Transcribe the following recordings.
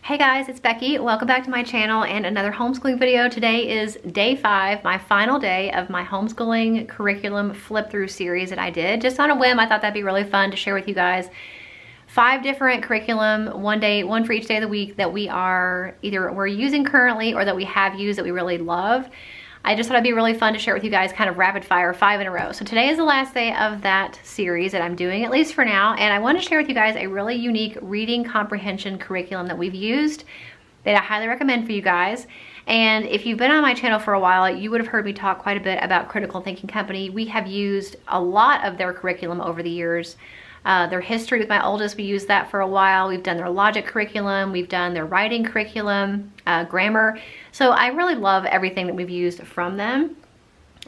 Hey guys, it's Becky. Welcome back to my channel and another homeschooling video. Today is day 5, my final day of my homeschooling curriculum flip through series that I did. Just on a whim, I thought that'd be really fun to share with you guys 5 different curriculum, one for each day of the week that we're using currently or that we have used that we really love. I just thought it'd be really fun to share with you guys kind of rapid fire 5 in a row. So today is the last day of that series that I'm doing, at least for now. And I want to share with you guys a really unique reading comprehension curriculum that we've used that I highly recommend for you guys. And if you've been on my channel for a while, you would have heard me talk quite a bit about Critical Thinking Company. We have used a lot of their curriculum over the years. Their history with my oldest, we used that for a while. We've done their logic curriculum, we've done their writing curriculum, grammar. So I really love everything that we've used from them.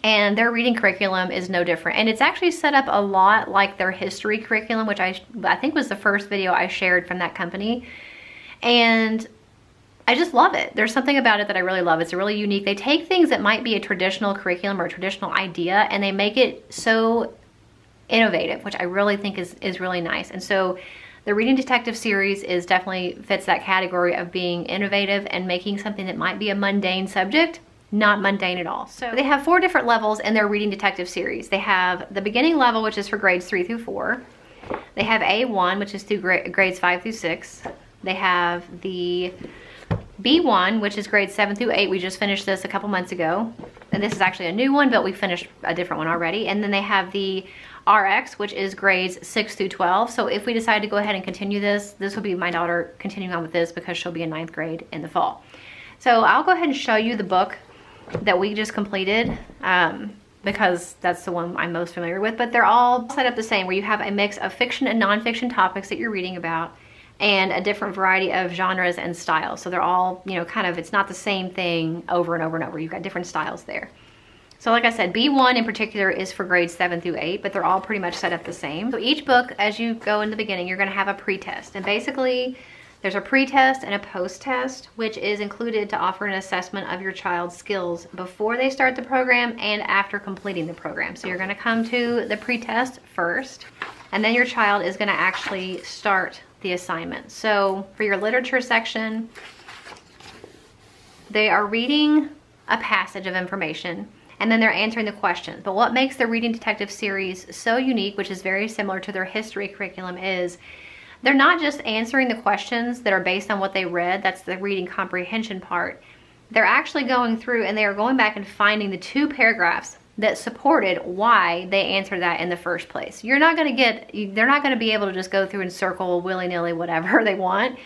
And their reading curriculum is no different. And it's actually set up a lot like their history curriculum, which I think was the first video I shared from that company. And I just love it. There's something about it that I really love. It's really unique. They take things that might be a traditional curriculum or a traditional idea and they make it so innovative, which I really think is really nice. And so the Reading Detective series definitely fits that category of being innovative and making something that might be a mundane subject not mundane at all. So they have 4 different levels in their Reading Detective series. They have the beginning level, which is for grades 3 through 4. They have A1, which is through grades 5 through 6. They have the B1, which is grades 7 through 8. We just finished this a couple months ago. And this is actually a new one, but we finished a different one already. And then they have the RX, which is grades 6 through 12. So if we decide to go ahead and continue this will be my daughter continuing on with this because she'll be in 9th grade in the fall. So I'll go ahead and show you the book that we just completed because that's the one I'm most familiar with. But they're all set up the same, where you have a mix of fiction and nonfiction topics that you're reading about and a different variety of genres and styles. So they're all, kind of, it's not the same thing over and over and over. You've got different styles there. So like I said, B1 in particular is for grades 7 through 8, but they're all pretty much set up the same. So each book, as you go in the beginning, you're gonna have a pre-test. And basically, there's a pre-test and a post-test, which is included to offer an assessment of your child's skills before they start the program and after completing the program. So you're gonna come to the pre-test first, and then your child is gonna actually start the assignment. So for your literature section, they are reading a passage of information and then they're answering the question. But what makes the Reading Detective series so unique, which is very similar to their history curriculum, is they're not just answering the questions that are based on what they read. That's the reading comprehension part. They're actually going through and they are going back and finding the 2 paragraphs that supported why they answered that in the first place. They're not going to be able to just go through and circle willy-nilly whatever they want.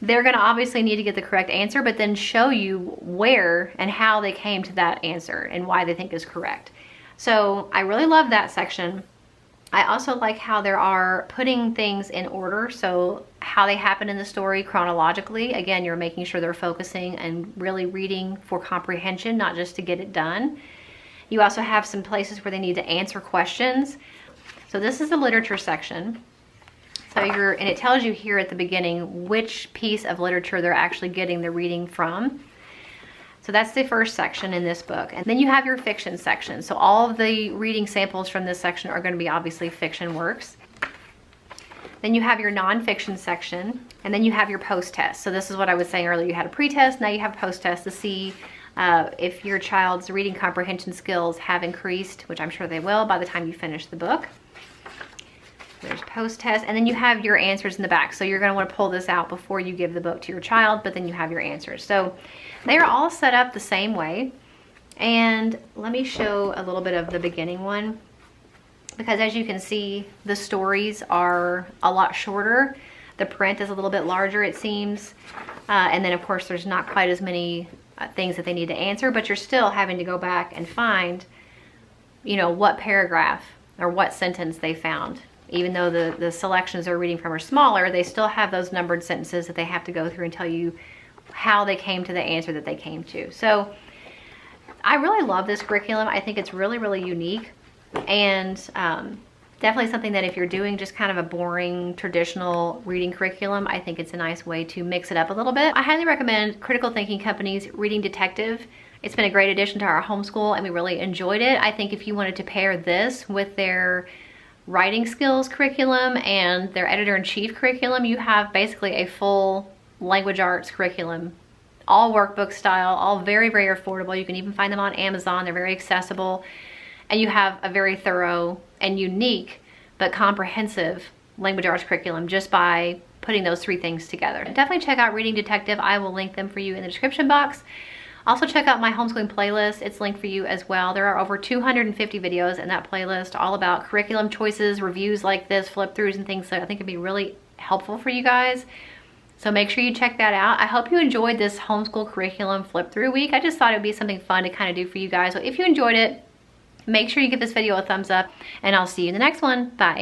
They're going to obviously need to get the correct answer, but then show you where and how they came to that answer and why they think is correct. So I really love that section. I also like how they are putting things in order, so how they happen in the story chronologically. Again, you're making sure they're focusing and really reading for comprehension, not just to get it done. You also have some places where they need to answer questions. So this is the literature section. So and it tells you here at the beginning which piece of literature they're actually getting the reading from. So that's the first section in this book. And then you have your fiction section. So all of the reading samples from this section are going to be obviously fiction works. Then you have your nonfiction section, and then you have your post-test. So this is what I was saying earlier. You had a pre-test, now you have a post-test to see if your child's reading comprehension skills have increased, which I'm sure they will by the time you finish the book. There's post-test, and then you have your answers in the back. So you're going to want to pull this out before you give the book to your child, but then you have your answers. So they're all set up the same way. And let me show a little bit of the beginning one, because as you can see, the stories are a lot shorter. The print is a little bit larger, it seems. And then of course there's not quite as many things that they need to answer, but you're still having to go back and find, what paragraph or what sentence they found. Even though the selections they're reading from are smaller, they still have those numbered sentences that they have to go through and tell you how they came to the answer that they came to. So I really love this curriculum. I think it's really, really unique, and definitely something that if you're doing just kind of a boring traditional reading curriculum, I think it's a nice way to mix it up a little bit. I highly recommend Critical Thinking Company's Reading Detective. It's been a great addition to our homeschool and we really enjoyed it. I think if you wanted to pair this with their writing skills curriculum and their editor-in-chief curriculum, you have basically a full language arts curriculum, all workbook style, all very, very affordable. You can even find them on Amazon. They're very accessible. And you have a very thorough and unique but comprehensive language arts curriculum just by putting those 3 things together. Definitely check out Reading Detective. I will link them for you in the description box. Also check out my homeschooling playlist. It's linked for you as well. There are over 250 videos in that playlist all about curriculum choices, reviews like this, flip throughs and things that I think would be really helpful for you guys. So make sure you check that out. I hope you enjoyed this homeschool curriculum flip through week. I just thought it would be something fun to kind of do for you guys. So if you enjoyed it, make sure you give this video a thumbs up, and I'll see you in the next one. Bye.